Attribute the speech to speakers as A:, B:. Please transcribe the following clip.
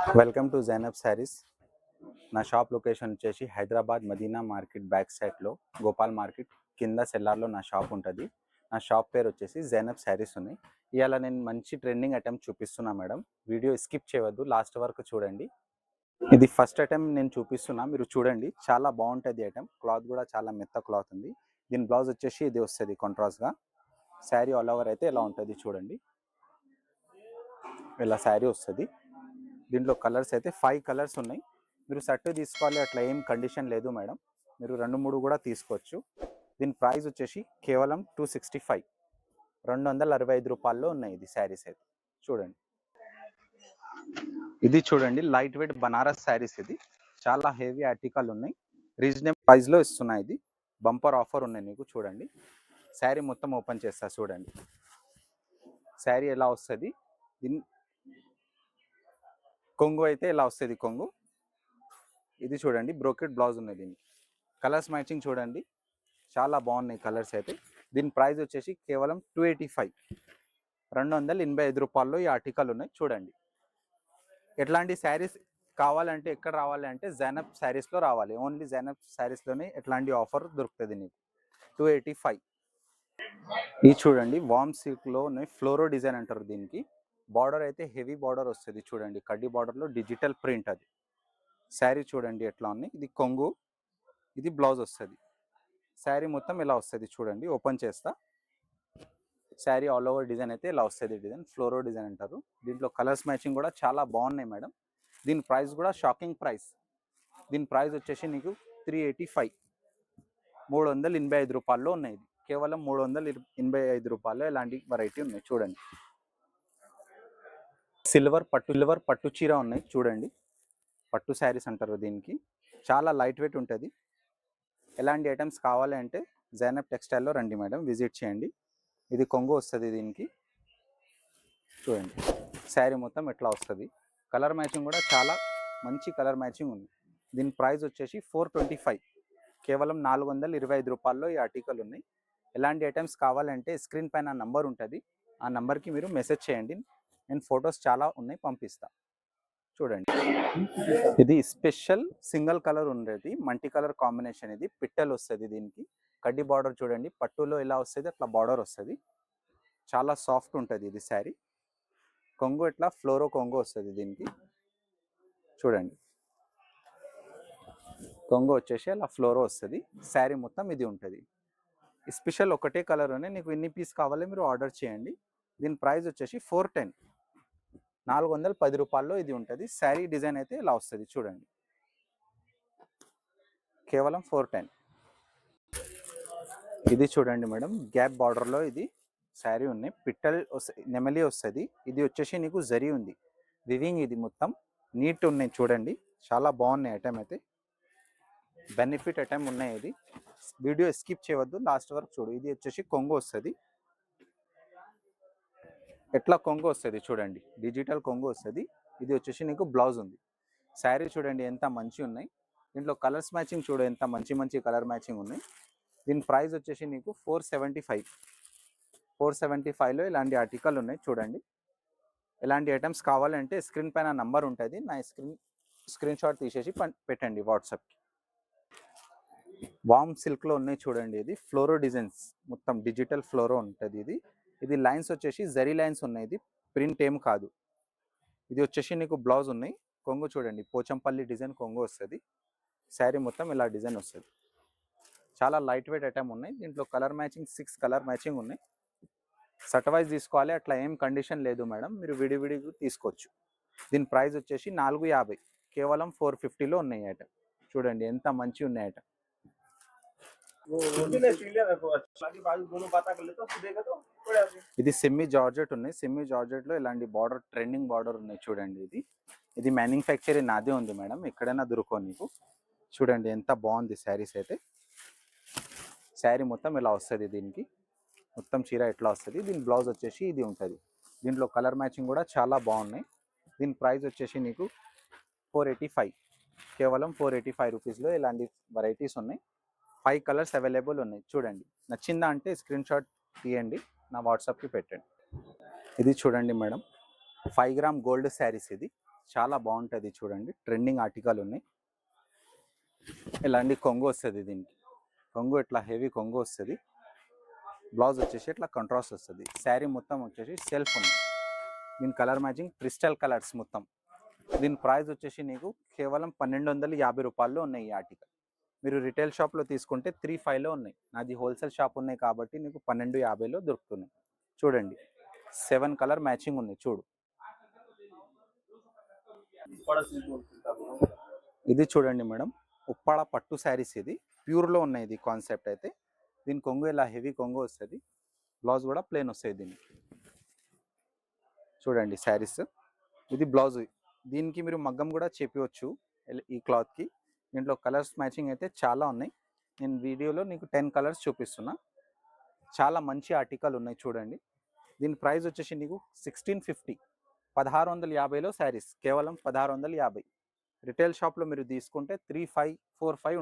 A: Welcome to Zainab saris. నా shop location వచ్చేసి Hyderabad Madina market back సైడ్లో గోపాల్ మార్కెట్ కింద సెల్లార్లో నా షాప్ ఉంటుంది. నా షాప్ పేరు వచ్చేసి జైనబ్ శారీస్ ఉన్నాయి. ఇవాళ నేను మంచి ట్రెండింగ్ ఐటమ్ చూపిస్తున్నా మేడం. వీడియో స్కిప్ చేయవద్దు, లాస్ట్ వరకు చూడండి. ఇది ఫస్ట్ ఐటమ్ నేను చూపిస్తున్నా, మీరు చూడండి. చాలా బాగుంటుంది ఐటమ్. క్లాత్ కూడా చాలా మెత్త క్లాత్ ఉంది. దీని బ్లౌజ్ వచ్చేసి ఇది వస్తుంది కాంట్రాస్ట్గా. శారీ ఆల్ ఓవర్ అయితే ఇలా ఉంటుంది చూడండి. ఇలా శారీ వస్తుంది. దీంట్లో కలర్స్ అయితే 5 కలర్స్ ఉన్నాయి. మీరు సెట్ తీసుకోవాలి అట్లా ఏం కండిషన్ లేదు మేడం. మీరు 2-3 కూడా తీసుకోవచ్చు. దీని ప్రైస్ వచ్చేసి కేవలం 265, 265 రూపాయల్లో ఉన్నాయి ఇది శారీస్ అయితే. చూడండి, ఇది చూడండి లైట్ వెయిట్ బనారస్ శారీస్. ఇది చాలా హెవీ ఆర్టికల్ ఉన్నాయి. రీజనబుల్ ప్రైస్లో ఇస్తున్నాయి. ఇది బంపర్ ఆఫర్ ఉన్నాయి నీకు. చూడండి, శారీ మొత్తం ఓపెన్ చేస్తా చూడండి. శారీ ఎలా వస్తుంది. దీని కొంగు అయితే ఇలా వస్తుంది. కొంగు ఇది చూడండి, బ్రోకెట్ బ్లౌజ్ ఉన్నాయి. దీనికి కలర్స్ మ్యాచింగ్ చూడండి, చాలా బాగున్నాయి కలర్స్ అయితే. దీని ప్రైస్ వచ్చేసి కేవలం 285, 285 రూపాయల్లో ఈ ఆర్టికల్ ఉన్నాయి. చూడండి, ఎట్లాంటి శారీస్ కావాలంటే ఎక్కడ రావాలి అంటే జైనబ్ శారీస్లో రావాలి. ఓన్లీ జైనబ్ శారీస్లోనే ఎట్లాంటి ఆఫర్ దొరుకుతుంది నీకు. 285. ఇది చూడండి, వామ్ సిల్క్లోనే ఫ్లోరో డిజైన్ అంటారు దీనికి. బార్డర్ అయితే హెవీ బార్డర్ వస్తుంది చూడండి. కడ్డీ బార్డర్లో డిజిటల్ ప్రింట్. అది శారీ చూడండి ఎట్లా ఉంది. ఇది కొంగు, ఇది బ్లౌజ్ వస్తుంది. శారీ మొత్తం ఇలా వస్తుంది చూడండి. ఓపెన్ చేస్తా. శారీ ఆల్ ఓవర్ డిజైన్ అయితే ఇలా వస్తుంది. డిజైన్ ఫ్లోరో డిజైన్ అంటారు. దీంట్లో కలర్స్ మ్యాచింగ్ కూడా చాలా బాగున్నాయి మేడం. దీని ప్రైస్ కూడా షాకింగ్ ప్రైస్. దీని ప్రైస్ వచ్చేసి నీకు 385, 385 రూపాయల్లో ఉన్నాయి. ఇది కేవలం 385 రూపాయల్లో ఇలాంటి వెరైటీ ఉన్నాయి. చూడండి, సిల్వర్ పట్టు చీర ఉన్నాయి చూడండి. పట్టు శారీస్ అంటారు దీనికి. చాలా లైట్ వెయిట్ ఉంటుంది. ఎలాంటి ఐటమ్స్ కావాలి అంటే జైనబ్ టెక్స్టైల్లో రండి మేడం, విజిట్ చేయండి. ఇది కొంగు వస్తుంది దీనికి. చూడండి, శారీ మొత్తం ఎట్లా వస్తుంది. కలర్ మ్యాచింగ్ కూడా చాలా మంచి కలర్ మ్యాచింగ్ ఉంది. దీని ప్రైస్ వచ్చేసి 425, కేవలం 425 రూపాయల్లో ఈ ఆర్టికల్ ఉన్నాయి. ఎలాంటి ఐటమ్స్ కావాలంటే స్క్రీన్ పైన నంబర్ ఉంటుంది, ఆ నంబర్కి మీరు మెసేజ్ చేయండి. నేను ఫొటోస్ చాలా ఉన్నాయి పంపిస్తా. చూడండి, ఇది స్పెషల్ సింగిల్ కలర్ ఉండేది, మల్టీ కలర్ కాంబినేషన్. ఇది పిట్టలు వస్తుంది దీనికి. కడ్డీ బార్డర్ చూడండి, పట్టులో ఎలా వస్తుంది అట్లా బార్డర్ వస్తుంది. చాలా సాఫ్ట్ ఉంటుంది ఇది శారీ. కొంగు ఇట్లా ఫ్లోరో కొంగు వస్తుంది దీనికి. చూడండి, కొంగు వచ్చేసి అలా ఫ్లోరో వస్తుంది. శారీ మొత్తం ఇది ఉంటుంది. స్పెషల్ ఒకటే కలర్ ఉన్నాయి. నీకు ఎన్ని పీస్ కావాలో మీరు ఆర్డర్ చేయండి. దీని ప్రైస్ వచ్చేసి 410, 410 రూపాయల్లో ఇది ఉంటుంది. శారీ డిజైన్ అయితే ఇలా వస్తుంది చూడండి, కేవలం 410. ఇది చూడండి మేడం, గ్యాప్ బార్డర్లో ఇది శారీ ఉన్నాయి. పిట్టల్ నెమలి వస్తుంది. ఇది వచ్చేసి నీకు జరీ ఉంది, వివింగ్. ఇది మొత్తం నీట్ ఉన్నాయి చూడండి. చాలా బాగున్నాయి ఐటమ్ అయితే. బెనిఫిట్ ఐటమ్ ఉన్నాయి. ఇది వీడియో స్కిప్ చేయవద్దు, లాస్ట్ వరకు చూడు. ఇది వచ్చేసి కొంగు వస్తుంది. ఎట్లా కొంగు వస్తుంది చూడండి, డిజిటల్ కొంగు వస్తుంది. ఇది వచ్చేసి నీకు బ్లౌజ్ ఉంది. శారీ చూడండి ఎంత మంచి ఉన్నాయి. దీంట్లో కలర్స్ మ్యాచింగ్ చూడు, ఎంత మంచి కలర్ మ్యాచింగ్ ఉన్నాయి. దీని ప్రైస్ వచ్చేసి నీకు 475, 475లో ఇలాంటి ఆర్టికల్ ఉన్నాయి. చూడండి, ఎలాంటి ఐటమ్స్ కావాలంటే స్క్రీన్ పైన నంబర్ ఉంటుంది, నా స్క్రీన్ షాట్ తీసేసి పెట్టండి వాట్సాప్కి. వామ్ సిల్క్లో ఉన్నాయి చూడండి. ఇది ఫ్లోరో డిజైన్స్, మొత్తం డిజిటల్ ఫ్లోరో ఉంటుంది. ఇది లైన్స్ వచ్చేసి జరీ లైన్స్ ఉన్నాయి. ఇది ప్రింట్ ఏం కాదు. ఇది వచ్చేసి నీకు బ్లౌజ్ ఉన్నాయి. కొంగు చూడండి, పోచంపల్లి డిజైన్ కొంగు వస్తుంది. శారీ మొత్తం ఇలా డిజైన్ వస్తుంది. చాలా లైట్ వెయిట్ ఐటమ్ ఉన్నాయి. దీంట్లో కలర్ మ్యాచింగ్ 6 కలర్ మ్యాచింగ్ ఉన్నాయి. సెట్ వైజ్ తీసుకోవాలి, అట్లా ఏం కండిషన్ లేదు మేడం. మీరు విడివిడి తీసుకోవచ్చు. దీని ప్రైస్ వచ్చేసి 450, కేవలం 450లో ఉన్నాయి ఐటమ్. చూడండి ఎంత మంచి ఉన్నాయి ఐటమ్. ఇది సెమీ జార్జెట్ ఉన్నాయి. సెమీ జార్జెట్లో ఇలాంటి బార్డర్, ట్రెండింగ్ బార్డర్ ఉన్నాయి చూడండి. ఇది మ్యానుఫ్యాక్చరింగ్ నాదే ఉంది మేడం, ఎక్కడైనా దొరుకో నీకు. చూడండి ఎంత బాగుంది శారీస్ అయితే. శారీ మొత్తం ఇలా వస్తుంది. దీనికి మొత్తం చీర ఎట్లా వస్తుంది. దీని బ్లౌజ్ వచ్చేసి ఇది ఉంటుంది. దీంట్లో కలర్ మ్యాచింగ్ కూడా చాలా బాగున్నాయి. దీని ప్రైస్ వచ్చేసి నీకు 485, కేవలం 485 రూపీస్లో ఇలాంటి వెరైటీస్ ఉన్నాయి. 5 కలర్స్ అవైలబుల్ ఉన్నాయి. చూడండి, నచ్చిందా అంటే స్క్రీన్ షాట్ తీయండి, నా వాట్సాప్కి పెట్టండి. ఇది చూడండి మేడం, 5 గ్రామ్ గోల్డ్ శారీస్. ఇది చాలా బాగుంటుంది చూడండి, ట్రెండింగ్ ఆర్టికల్ ఉన్నాయి. ఇలాంటి కొంగు వస్తుంది దీనికి, కొంగు ఇట్లా హెవీ కొంగు వస్తుంది. బ్లౌజ్ వచ్చేసి ఇట్లా కాంట్రాస్ట్ వస్తుంది. శారీ మొత్తం వచ్చేసి సెల్ఫ్ ఉంది. దీని కలర్ మ్యాచింగ్ క్రిస్టల్ కలర్స్ మొత్తం. దీని ప్రైస్ వచ్చేసి నీకు కేవలం 1250 రూపాయల్లో ఉన్నాయి ఈ ఆర్టికల్. మీరు రిటైల్ షాప్లో తీసుకుంటే 35లో ఉన్నాయి. నాది హోల్సేల్ షాప్ ఉన్నాయి కాబట్టి నీకు 1250లో దొరుకుతున్నాయి. చూడండి 7 కలర్ మ్యాచింగ్ ఉన్నాయి చూడు. ఇది చూడండి మేడం, ఉప్పాడ పట్టు శారీస్, ఇది ప్యూర్లో ఉన్నాయి. ఇది కాన్సెప్ట్ అయితే దీని కొంగు ఇలా హెవీ కొంగు వస్తుంది. బ్లౌజ్ కూడా ప్లెయిన్ వస్తుంది దీనికి. చూడండి శారీస్, ఇది బ్లౌజ్. దీనికి మీరు మగ్గం కూడా చేపించవచ్చు ఈ క్లాత్కి. దీంట్లో కలర్స్ మ్యాచింగ్ అయితే చాలా ఉన్నాయి. నేను వీడియోలో నీకు 10 కలర్స్ చూపిస్తున్నా. చాలా మంచి ఆర్టికల్ ఉన్నాయి చూడండి. దీని ప్రైస్ వచ్చేసి నీకు 1650, 1650లో శారీస్, కేవలం 1650. రిటైల్ షాప్లో మీరు తీసుకుంటే 3545 ఉంటుంది.